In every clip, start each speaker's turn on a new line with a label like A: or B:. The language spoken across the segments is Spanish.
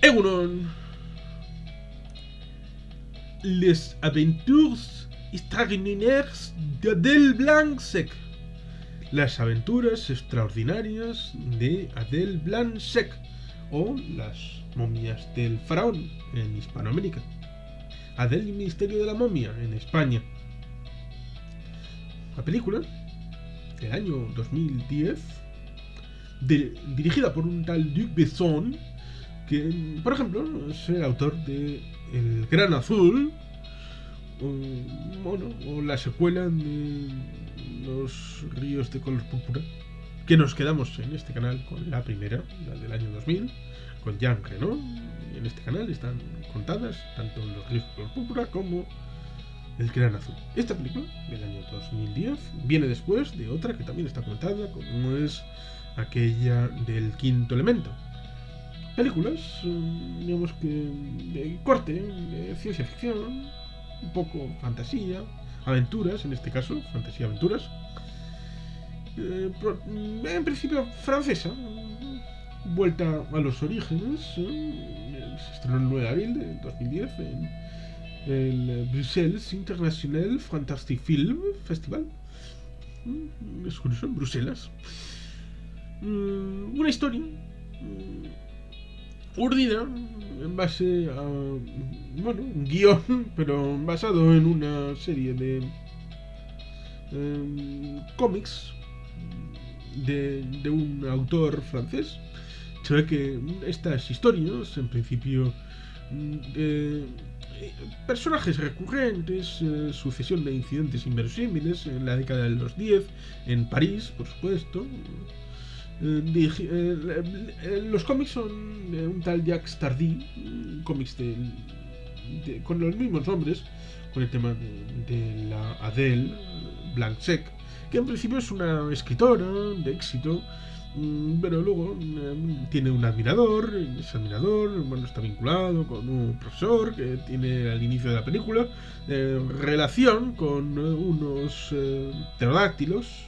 A: Egunon. Les aventures extraordinaires d'Adèle Blanc-Sec. Las aventuras extraordinarias de Adèle Blanc-Sec, o las momias del faraón en Hispanoamérica. Adèle y el misterio de la momia en España. La película del año 2010, dirigida por un tal Luc Besson, que, por ejemplo, es el autor de El Gran Azul, o la secuela de Los Ríos de Color Púrpura, que nos quedamos en este canal con la primera, la del año 2000, con Jean Reno, y en este canal están contadas tanto Los Ríos de Color Púrpura como El Gran Azul. Esta película del año 2010 viene después de otra que también está contada, como es aquella del Quinto Elemento. Películas, digamos que de corte, de ciencia ficción, un poco fantasía, aventuras, en este caso, fantasía-aventuras. En principio francesa, vuelta a los orígenes. Se estrenó el 9 de abril de 2010 en el Bruxelles International Fantastic Film Festival. Es curioso, en Bruselas. Una historia urdida en base a un guión, pero basado en una serie de cómics de un autor francés. Se ve que estas historias, en principio, personajes recurrentes, sucesión de incidentes inverosímiles en la década de los 10, en París, por supuesto. Los cómics son de un tal Jacques Tardy, cómics con los mismos nombres, con el tema de la Adèle Blanc-Sec, que en principio es una escritora de éxito, pero luego tiene un admirador. Ese admirador, está vinculado con un profesor que tiene al inicio de la película relación con unos pterodáctilos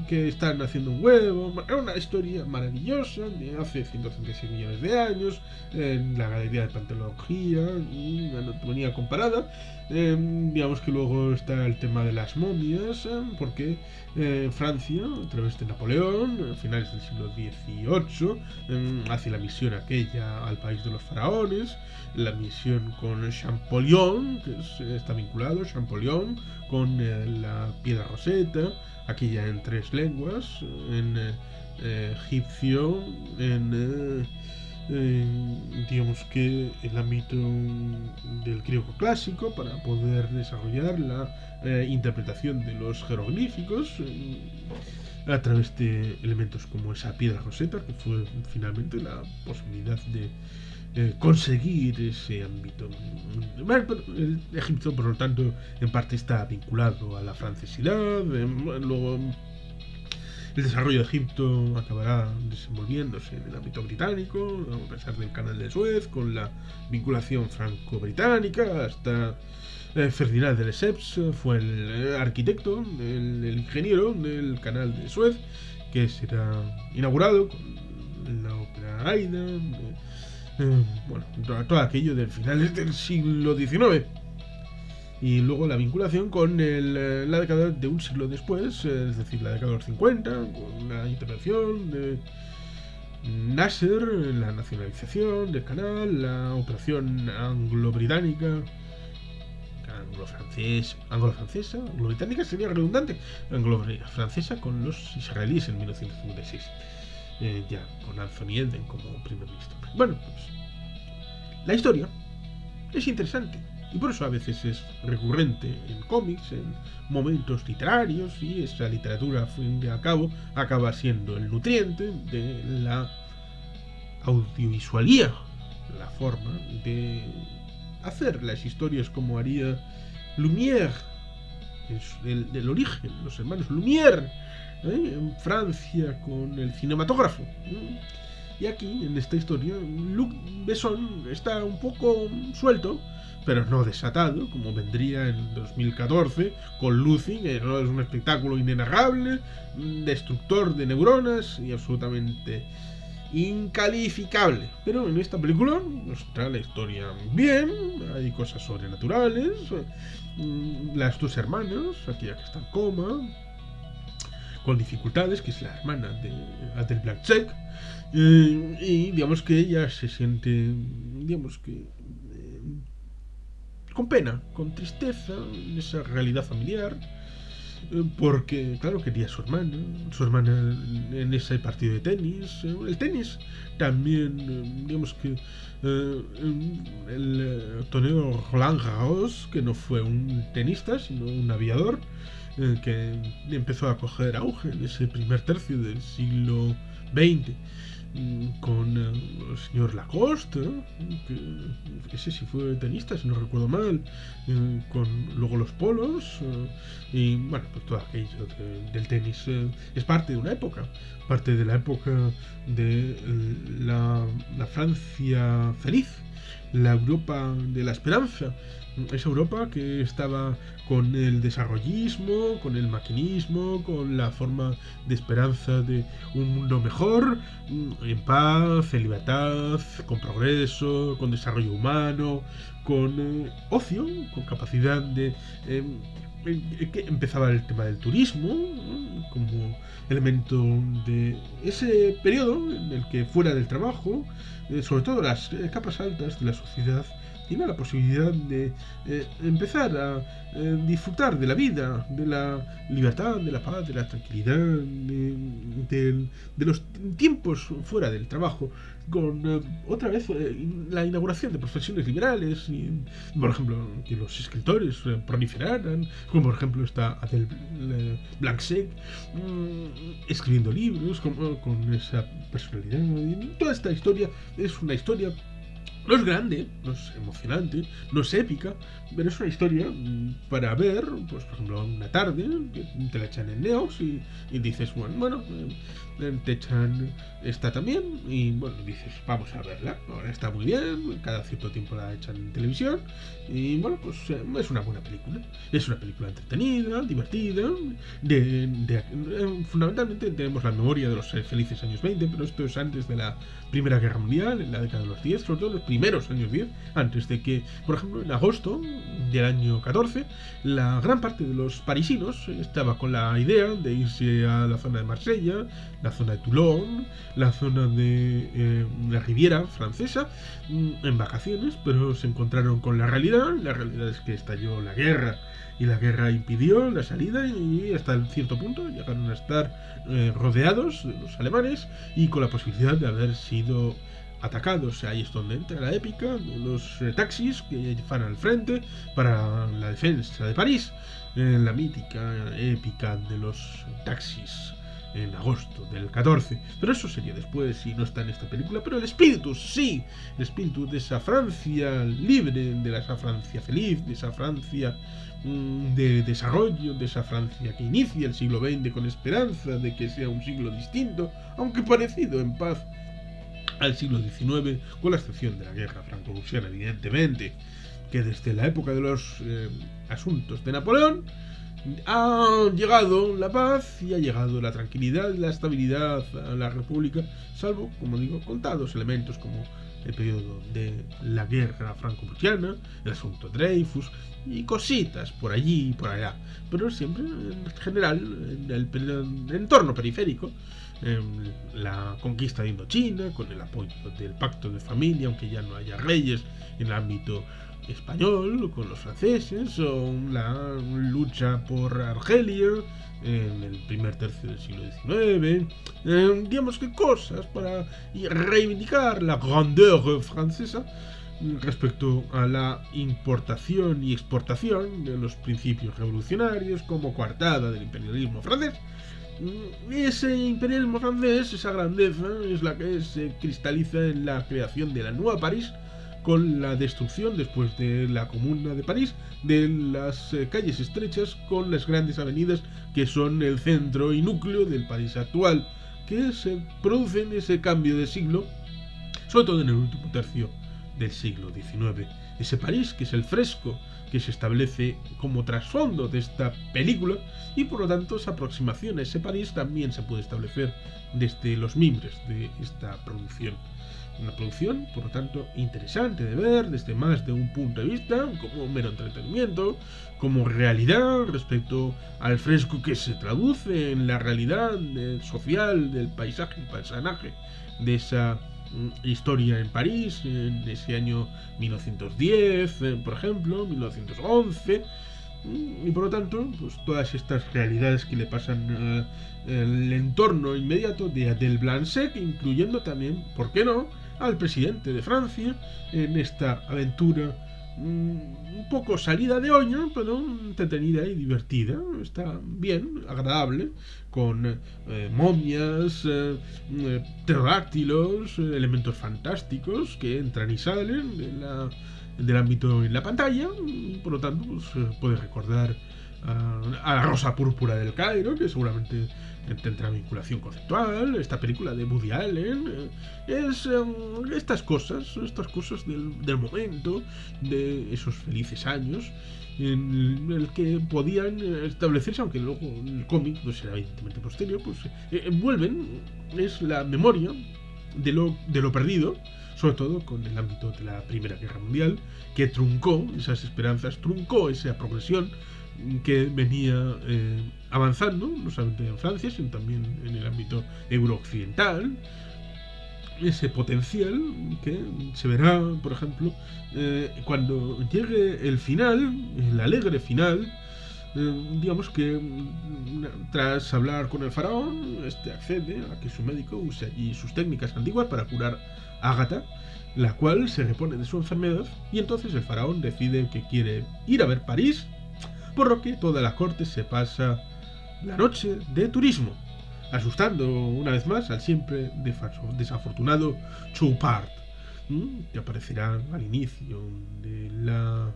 A: que están haciendo un huevo. Es una historia maravillosa de hace 136 millones de años, en la galería de paleontología y anatomía comparada. Digamos que luego está el tema de las momias, porque Francia, a través de Napoleón, a finales del siglo XVIII, hace la misión aquella al país de los faraones, la misión con Champollion, que está vinculado, Champollion, con la piedra Rosetta, aquella en 3 lenguas, en egipcio, digamos que el ámbito del griego clásico, para poder desarrollar la interpretación de los jeroglíficos a través de elementos como esa piedra Rosetta, que fue finalmente la posibilidad de conseguir ese ámbito. El Egipto, por lo tanto, en parte está vinculado a la francesidad. Luego el desarrollo de Egipto acabará desenvolviéndose en el ámbito británico, a pesar del canal de Suez, con la vinculación franco-británica. Hasta Ferdinand de Lesseps fue el arquitecto, el ingeniero del canal de Suez, que será inaugurado con la ópera Aida. Todo aquello del finales del siglo XIX. Y luego la vinculación con la década de un siglo después, es decir, la década de los 50, con la intervención de Nasser, la nacionalización del canal, la operación anglo-británica, anglo-francesa, anglo-británica sería redundante, anglo-francesa con los israelíes en 1956. Ya con Anthony Eden como primer ministro. Bueno, pues la historia es interesante y por eso a veces es recurrente en cómics, en momentos literarios, y esa literatura, al fin y al cabo, acaba siendo el nutriente de la audiovisualía, la forma de hacer las historias como haría Lumière, del origen, los hermanos Lumière, en Francia con el cinematógrafo. Y aquí, en esta historia, Luc Besson está un poco suelto, pero no desatado, como vendría en 2014 con Lucy, que no es un espectáculo inenarrable, destructor de neuronas y absolutamente incalificable. Pero en esta película nos trae la historia bien, hay cosas sobrenaturales, las dos hermanas, aquella que está en coma, con dificultades, que es la hermana de Adele Blanchett, y digamos que ella se siente, digamos que con pena, con tristeza en esa realidad familiar, porque claro, quería a su hermana en ese partido de tenis, el tenis también, digamos que el torneo Roland Garros, que no fue un tenista sino un aviador, que empezó a coger auge en ese primer tercio del siglo XX, con el señor Lacoste, que sé si fue tenista, si no recuerdo mal, con luego los polos, y bueno, pues todo aquello del tenis es parte de una época, parte de la época de la Francia feliz, la Europa de la esperanza, esa Europa que estaba con el desarrollismo, con el maquinismo, con la forma de esperanza de un mundo mejor, en paz, en libertad, con progreso, con desarrollo humano, con ocio, con capacidad de... que empezaba el tema del turismo, como elemento de ese periodo en el que fuera del trabajo, sobre todo las capas altas de la sociedad, tiene la posibilidad de empezar a disfrutar de la vida, de la libertad, de la paz, de la tranquilidad, de los tiempos fuera del trabajo, con otra vez la inauguración de profesiones liberales, y, por ejemplo, que los escritores proliferaran, como por ejemplo está Adele Blanchett, escribiendo libros con esa personalidad. Y toda esta historia es una historia. No es grande, no es emocionante, no es épica, pero es una historia para ver, pues por ejemplo, una tarde, que te la echan en Neox y dices, bueno, te echan esta también, y bueno, dices, vamos a verla, ahora está muy bien, cada cierto tiempo la echan en televisión, y bueno, pues es una buena película, es una película entretenida, divertida, fundamentalmente tenemos la memoria de los felices años 20, pero esto es antes de la Primera Guerra Mundial, en la década de los 10, sobre todo los primeros años 10, antes de que, por ejemplo, en agosto del año 14, la gran parte de los parisinos estaba con la idea de irse a la zona de Marsella, la zona de Toulon, la zona de la Riviera francesa, en vacaciones, pero se encontraron con la realidad es que estalló la guerra, y la guerra impidió la salida, y hasta cierto punto llegaron a estar rodeados de los alemanes y con la posibilidad de haber sido atacados. Ahí es donde entra la épica de los taxis que van al frente para la defensa de París, la mítica épica de los taxis en agosto del 14, pero eso sería después y no está en esta película. Pero el espíritu, sí, el espíritu de esa Francia libre, de esa Francia feliz, de esa Francia de desarrollo, de esa Francia que inicia el siglo XX con esperanza de que sea un siglo distinto, aunque parecido en paz al siglo XIX, con la excepción de la guerra franco-prusiana, evidentemente, que desde la época de los asuntos de Napoleón ha llegado la paz y ha llegado la tranquilidad y la estabilidad a la República, salvo, como digo, contados elementos como el periodo de la guerra franco-prusiana, el asunto Dreyfus y cositas por allí y por allá, pero siempre en general en el entorno periférico. La conquista de Indochina, con el apoyo del pacto de familia, aunque ya no haya reyes en el ámbito español, con los franceses, o la lucha por Argelia en el primer tercio del siglo XIX, digamos que cosas para reivindicar la grandeur francesa respecto a la importación y exportación de los principios revolucionarios como coartada del imperialismo francés. Ese imperialismo francés, esa grandeza, es la que se cristaliza en la creación de la Nueva París, con la destrucción, después de la Comuna de París, de las calles estrechas con las grandes avenidas que son el centro y núcleo del París actual, que se produce en ese cambio de siglo, sobre todo en el último tercio del siglo XIX. Ese París que es el fresco que se establece como trasfondo de esta película, y por lo tanto esa aproximación a ese París también se puede establecer desde los mimbres de esta producción. Una producción, por lo tanto, interesante de ver desde más de un punto de vista, como mero entretenimiento, como realidad respecto al fresco que se traduce en la realidad social del paisaje, el personaje de esa historia en París, en ese año 1910, por ejemplo, 1911, y por lo tanto, pues todas estas realidades que le pasan al entorno inmediato de Adèle Blanc-Sec, incluyendo también, ¿por qué no?, al presidente de Francia en esta aventura un poco salida de oña, pero entretenida y divertida. Está bien, agradable, con momias, pterodáctilos, elementos fantásticos que entran y salen del ámbito en la pantalla, y por lo tanto pues, puede recordar a la Rosa Púrpura del Cairo, que seguramente tendrá vinculación conceptual. Esta película de Woody Allen es estas cosas del momento, de esos felices años en el que podían establecerse, aunque luego el cómic no será evidentemente posterior, pues envuelven, es la memoria de lo perdido, sobre todo con el ámbito de la Primera Guerra Mundial, que truncó esas esperanzas, truncó esa progresión que venía avanzando, no solamente en Francia, sino también en el ámbito eurooccidental. Ese potencial que se verá, por ejemplo, cuando llegue el final, el alegre final. Digamos que tras hablar con el faraón, este accede a que su médico use allí sus técnicas antiguas para curar a Ágata, la cual se repone de su enfermedad, y entonces el faraón decide que quiere ir a ver París, por lo que toda la corte se pasa la noche de turismo, asustando una vez más al siempre desafortunado Choupart, que aparecerá al inicio de la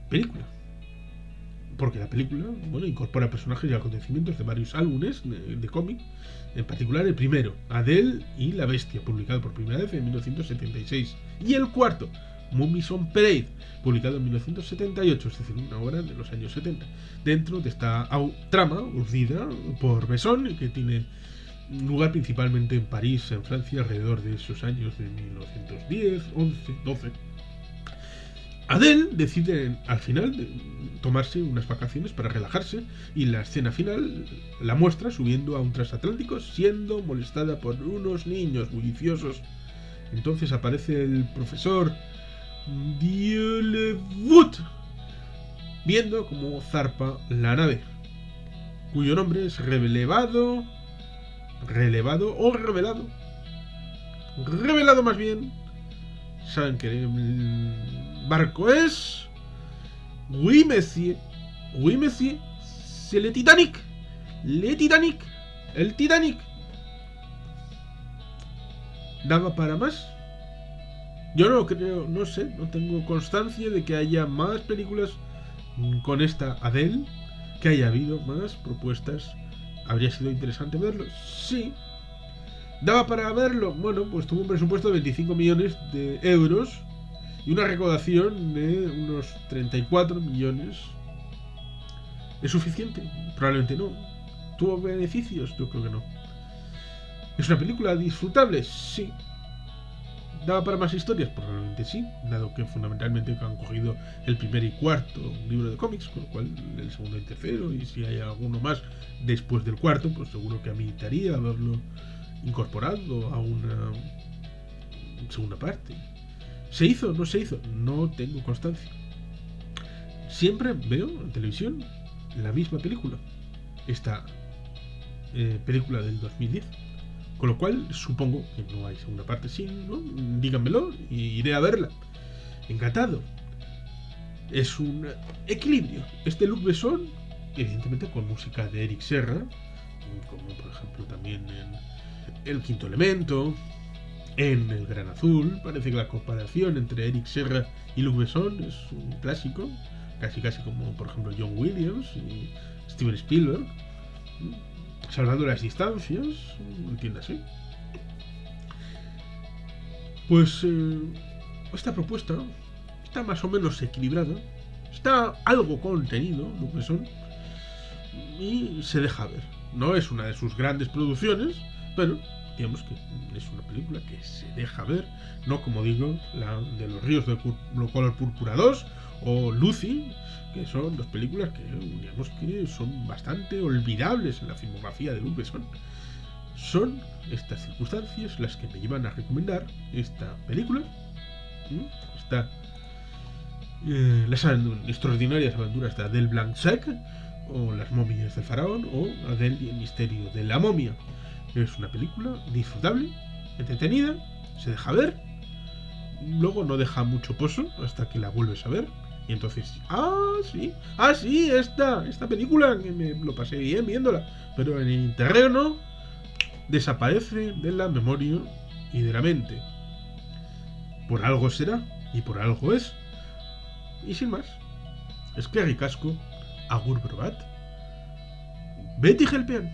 A: película. Porque la película, bueno, incorpora personajes y acontecimientos de varios álbumes de cómic, en particular el primero, Adèle y la Bestia, publicado por primera vez en 1976, y el cuarto, Mummy-Son Parade, publicado en 1978, es decir, una obra de los años 70, dentro de esta trama urdida por Besson, que tiene lugar principalmente en París, en Francia, alrededor de esos años de 1910, 11, 12. Adèle decide al final tomarse unas vacaciones para relajarse, y la escena final la muestra subiendo a un transatlántico siendo molestada por unos niños bulliciosos. Entonces aparece el profesor Dieulevut viendo cómo zarpa la nave, cuyo nombre es revelado más bien. Saben que el barco es Oui Monsieur, c'est le Titanic, el Titanic. ¿Daba para más? Yo no creo, no sé, no tengo constancia de que haya más películas con esta Adèle, que haya habido más propuestas. ¿Habría sido interesante verlo? Sí. ¿Daba para verlo? Bueno, pues tuvo un presupuesto de 25 millones de euros y una recaudación de unos 34 millones. ¿Es suficiente? Probablemente no. ¿Tuvo beneficios? Yo creo que no. ¿Es una película disfrutable? Sí. ¿Daba para más historias? Probablemente sí, dado que fundamentalmente han cogido el primer y cuarto libro de cómics, con lo cual el segundo y tercero, y si hay alguno más después del cuarto, pues seguro que ameritaría haberlo incorporado a una segunda parte. ¿Se hizo? ¿No se hizo? No tengo constancia. Siempre veo en televisión la misma película, esta película del 2010, con lo cual supongo que no hay segunda parte. Sí, ¿no? Díganmelo y iré a verla. Encantado. Es un equilibrio. Este Luc Besson, evidentemente con música de Eric Serra, como por ejemplo también en El Quinto Elemento, en El Gran Azul. Parece que la comparación entre Eric Serra y Luc Besson es un clásico, casi como por ejemplo John Williams y Steven Spielberg, salvando las distancias, entiéndase. Pues esta propuesta está más o menos equilibrada, está algo contenido, Luc Besson, y se deja ver. No es una de sus grandes producciones, pero digamos que es una película que se deja ver, no como digo, la de Los ríos de color púrpura 2 o Lucy, que son dos películas que digamos que son bastante olvidables en la filmografía de Luc Besson. Son estas circunstancias las que me llevan a recomendar esta película. Esta las extraordinarias aventuras de Adèle Blanc-Sec, o Las momias del faraón, o Adèle y el misterio de la momia. Es una película disfrutable, entretenida, se deja ver, luego no deja mucho pozo hasta que la vuelves a ver. Y entonces, sí, esta película, que me lo pasé bien viéndola, pero en el terreno desaparece de la memoria y de la mente. Por algo será, y por algo es. Y sin más, eskerrik asko, agur berobat, beti gelpean.